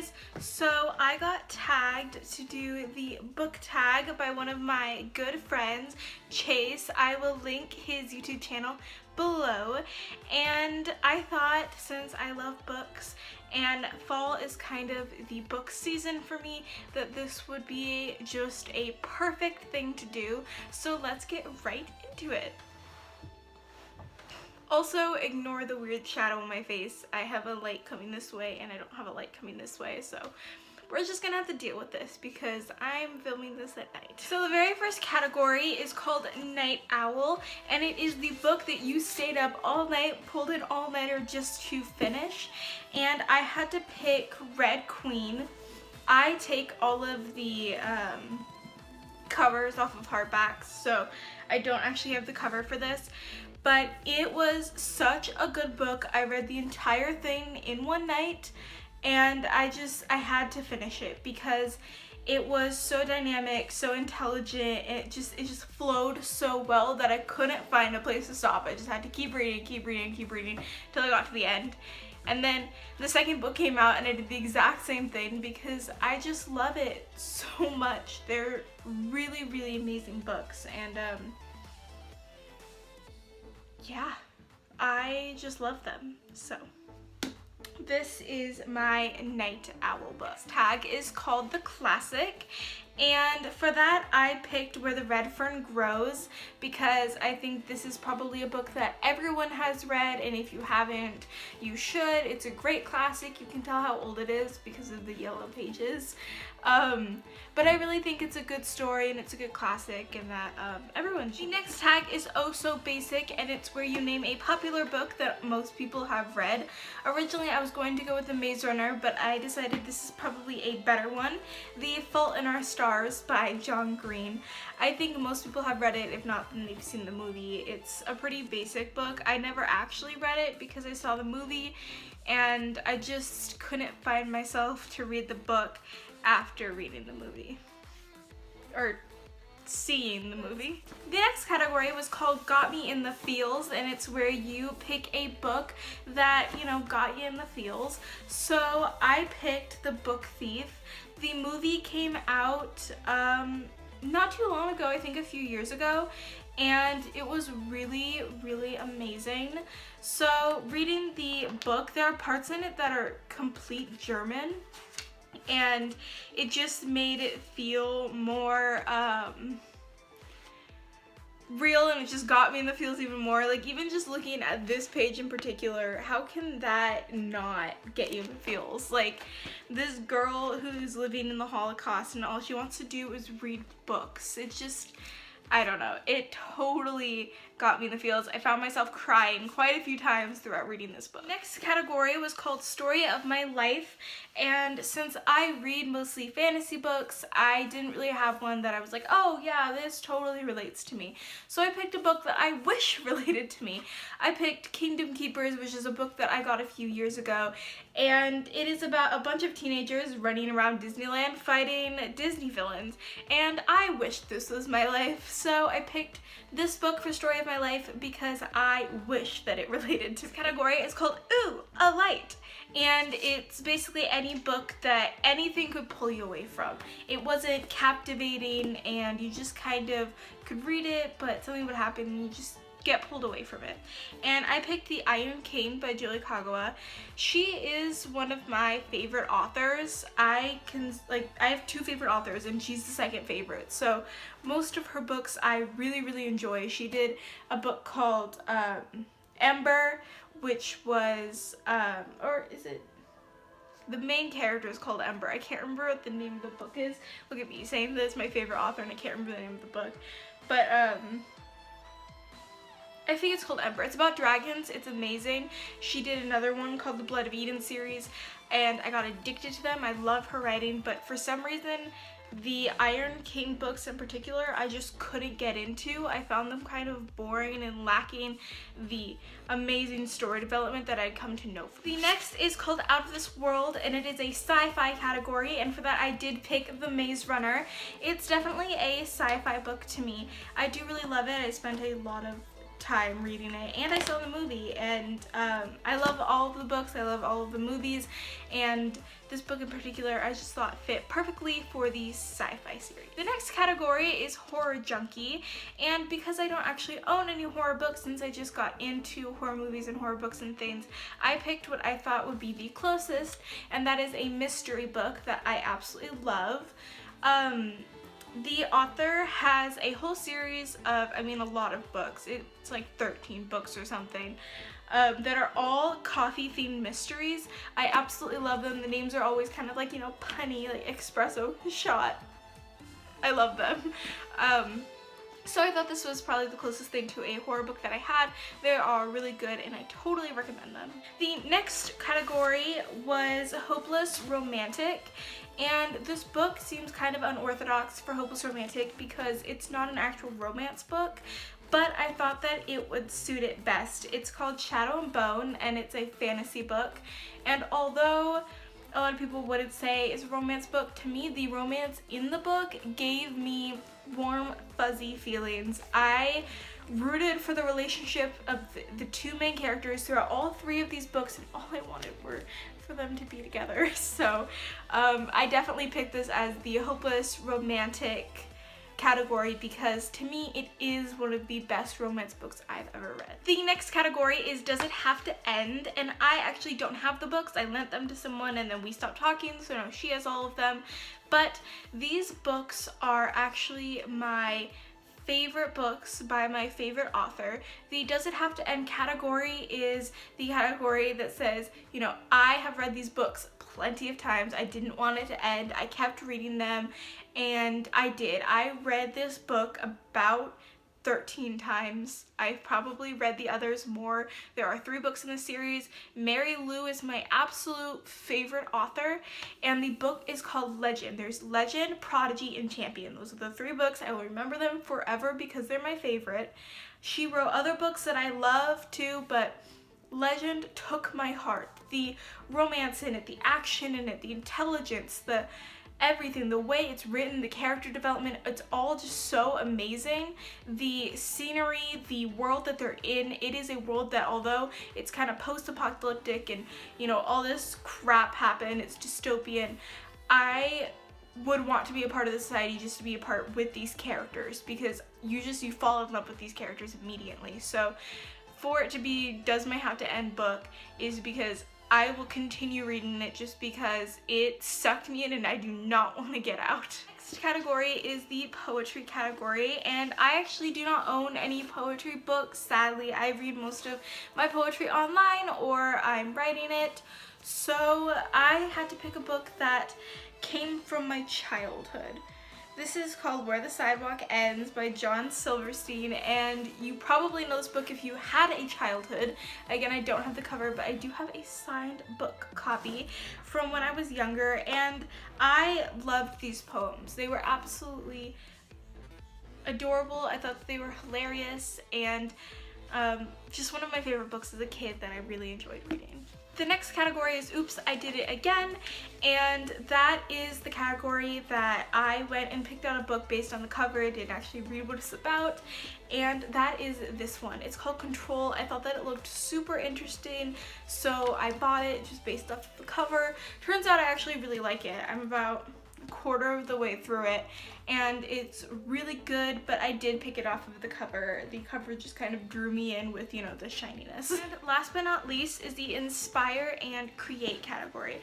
guys, so I got tagged to do the book tag by one of my good friends, Chase. I will link his YouTube channel below, and I thought since I love books and fall is kind of the book season for me that this would be just a perfect thing to do. So let's get right into it. Also, ignore the weird shadow on my face. I have a light coming this way and I don't have a light coming this way, so we're just gonna have to deal with this because I'm filming this at night. So the very first category is called Night Owl, and it is the book that you stayed up all night, pulled an all-nighter just to finish, and I had to pick Red Queen. I take all of the covers off of hardbacks, so I don't actually have the cover for this. But it was such a good book. I read the entire thing in one night, and I had to finish it because it was so dynamic, so intelligent, and it just flowed so well that I couldn't find a place to stop. I just had to keep reading till I got to the end. And then the second book came out and I did the exact same thing because I just love it so much. They're really, really amazing books, and yeah, I just love them. So this is my Night Owl book. This tag is called The Classic, and for that I picked Where the Red Fern Grows because I think this is probably a book that everyone has read, and if you haven't, you should. It's a great classic. You can tell how old it is because of the yellow pages. But I really think it's a good story and it's a good classic, and that everyone should. The next tag is Oh So Basic, and it's where you name a popular book that most people have read. Originally I was going to go with The Maze Runner, but I decided this is probably a better one. The Fault in Our Stars by John Green. I think most people have read it. If not, then they've seen the movie. It's a pretty basic book. I never actually read it because I saw the movie and I just couldn't find myself to read the book after reading the movie or seeing the movie. The next category was called Got Me in the Feels, and it's where you pick a book that, you know, got you in the feels. So I picked The Book Thief. The movie came out not too long ago, I think a few years ago, and it was really, really amazing. So reading the book, there are parts in it that are complete German, and it just made it feel more real, and it just got me in the feels even more. Like, even just looking at this page in particular, how can that not get you in the feels? Like, this girl who's living in the Holocaust and all she wants to do is read books. It's just, I don't know, it totally got me in the feels. I found myself crying quite a few times throughout reading this book. Next category was called Story of My Life, and since I read mostly fantasy books, I didn't really have one that I was like, oh yeah, this totally relates to me. So I picked a book that I wish related to me. I picked Kingdom Keepers, which is a book that I got a few years ago, and it is about a bunch of teenagers running around Disneyland fighting Disney villains, and I wish this was my life. So I picked this book for Story of My Life because I wish that it related to this category. It's called Ooh, a Light, and it's basically any book that anything could pull you away from. It wasn't captivating and you just kind of could read it, but something would happen and you just get pulled away from it. And I picked The Iron King by Julie Kagawa. She is one of my favorite authors. I have two favorite authors and she's the second favorite. So most of her books I really, really enjoy. She did a book called Ember, which was, or is it? The main character is called Ember. I can't remember what the name of the book is. Look at me saying that it's my favorite author and I can't remember the name of the book. But I think it's called Ember. It's about dragons. It's amazing. She did another one called the Blood of Eden series, and I got addicted to them. I love her writing, but for some reason, the Iron King books in particular, I just couldn't get into. I found them kind of boring and lacking the amazing story development that I'd come to know. The next is called Out of This World, and it is a sci-fi category, and for that I did pick The Maze Runner. It's definitely a sci-fi book to me. I do really love it. I spent a lot of time reading it, and I saw the movie, and I love all of the books, I love all of the movies, and this book in particular I just thought fit perfectly for the sci-fi series. The next category is Horror Junkie, and because I don't actually own any horror books since I just got into horror movies and horror books and things, I picked what I thought would be the closest, and that is a mystery book that I absolutely love. The author has a whole series of, I mean, a lot of books. It's like 13 books or something that are all coffee themed mysteries. I absolutely love them. The names are always kind of like, you know, punny, like espresso shot. I love them. So I thought this was probably the closest thing to a horror book that I had. They are really good and I totally recommend them. The next category was Hopeless Romantic, and this book seems kind of unorthodox for Hopeless Romantic because it's not an actual romance book, but I thought that it would suit it best. It's called Shadow and Bone, and it's a fantasy book, and although a lot of people wouldn't say it's a romance book, to me the romance in the book gave me warm, fuzzy feelings. I rooted for the relationship of the two main characters throughout all three of these books, and all I wanted were for them to be together. So I definitely picked this as the hopeless romantic category because to me it is one of the best romance books I've ever read. The next category is Does It Have to End? And I actually don't have the books. I lent them to someone and then we stopped talking, so now she has all of them. But these books are actually my favorite books by my favorite author. The Does It Have to End category is the category that says, you know, I have read these books plenty of times. I didn't want it to end. I kept reading them, and I did. I read this book about 13 times. I've probably read the others more. There are 3 books in the series. Mary Lou is my absolute favorite author, and the book is called Legend. There's Legend, Prodigy, and Champion. Those are the 3 books. I will remember them forever because they're my favorite. She wrote other books that I love too, but Legend took my heart. The romance in it, the action in it, the intelligence, the everything, the way it's written, the character development, it's all just so amazing. The scenery, the world that they're in, it is a world that, although it's kind of post-apocalyptic and, you know, all this crap happened, it's dystopian, I would want to be a part of the society just to be a part with these characters because you fall in love with these characters immediately. So for it to be Does My Have to End book is because I will continue reading it just because it sucked me in and I do not want to get out. Next category is the poetry category, and I actually do not own any poetry books, sadly. I read most of my poetry online or I'm writing it, so I had to pick a book that came from my childhood. This is called Where the Sidewalk Ends by John Silverstein, and you probably know this book if you had a childhood. Again, I don't have the cover, but I do have a signed book copy from when I was younger, and I loved these poems. They were absolutely adorable. I thought they were hilarious, and just one of my favorite books as a kid that I really enjoyed reading. The next category is Oops, I Did It Again, and that is the category that I went and picked out a book based on the cover. I didn't actually read what it's about, and that is this one. It's called Control. I thought that it looked super interesting, so I bought it just based off of the cover. Turns out I actually really like it. I'm about a quarter of the way through it, and it's really good, but I did pick it off of the cover. The cover just kind of drew me in with, you know, the shininess. And last but not least is the Inspire and Create category.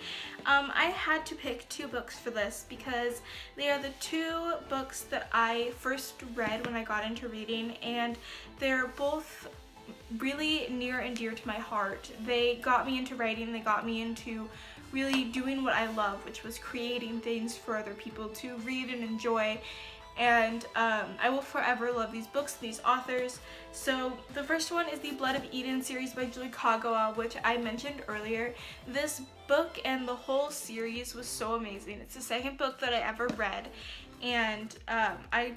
I had to pick 2 books for this because they are the 2 books that I first read when I got into reading, and they're both really near and dear to my heart. They got me into writing, they got me into really doing what I love, which was creating things for other people to read and enjoy, and I will forever love these books, these authors. So the first one is the Blood of Eden series by Julie Kagawa, which I mentioned earlier. This book and the whole series was so amazing. It's the second book that I ever read, and I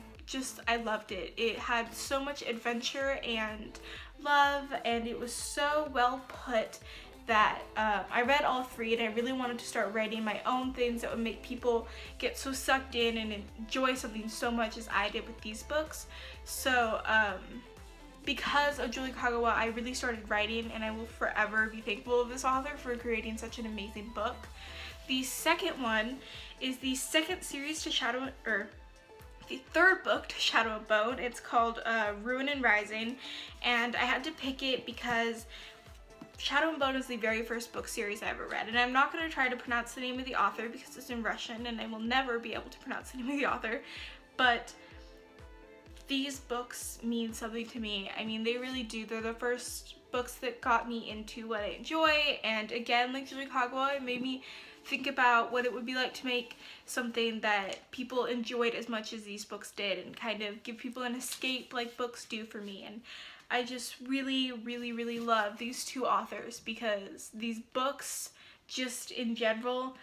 loved it. It had so much adventure and love, and it was so well put that I read all 3, and I really wanted to start writing my own things that would make people get so sucked in and enjoy something so much as I did with these books. So because of Julie Kagawa, I really started writing, and I will forever be thankful of this author for creating such an amazing book. The second one is the second series to the third book to Shadow and Bone. It's called Ruin and Rising, and I had to pick it because Shadow and Bone is the very first book series I ever read, and I'm not going to try to pronounce the name of the author because it's in Russian and I will never be able to pronounce the name of the author, but these books mean something to me. I mean, they really do. They're the first books that got me into what I enjoy, and again, like Julie Kagawa, it made me think about what it would be like to make something that people enjoyed as much as these books did, and kind of give people an escape like books do for me. And I just really, really, really love these two authors because these books just in general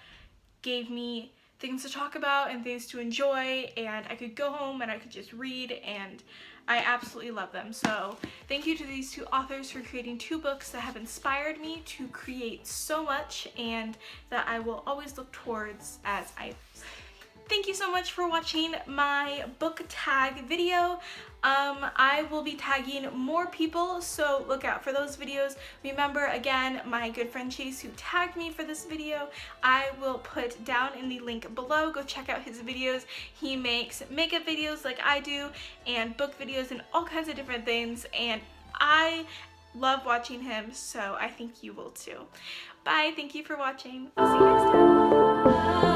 gave me things to talk about and things to enjoy, and I could go home and I could just read, and I absolutely love them. So thank you to these two authors for creating two books that have inspired me to create so much and that I will always look towards as I... Thank you so much for watching my book tag video. I will be tagging more people, so look out for those videos. Remember, again, my good friend Chase, who tagged me for this video, I will put down in the link below. Go check out his videos. He makes makeup videos like I do, and book videos, and all kinds of different things, and I love watching him, so I think you will too. Bye, thank you for watching. I'll see you next time.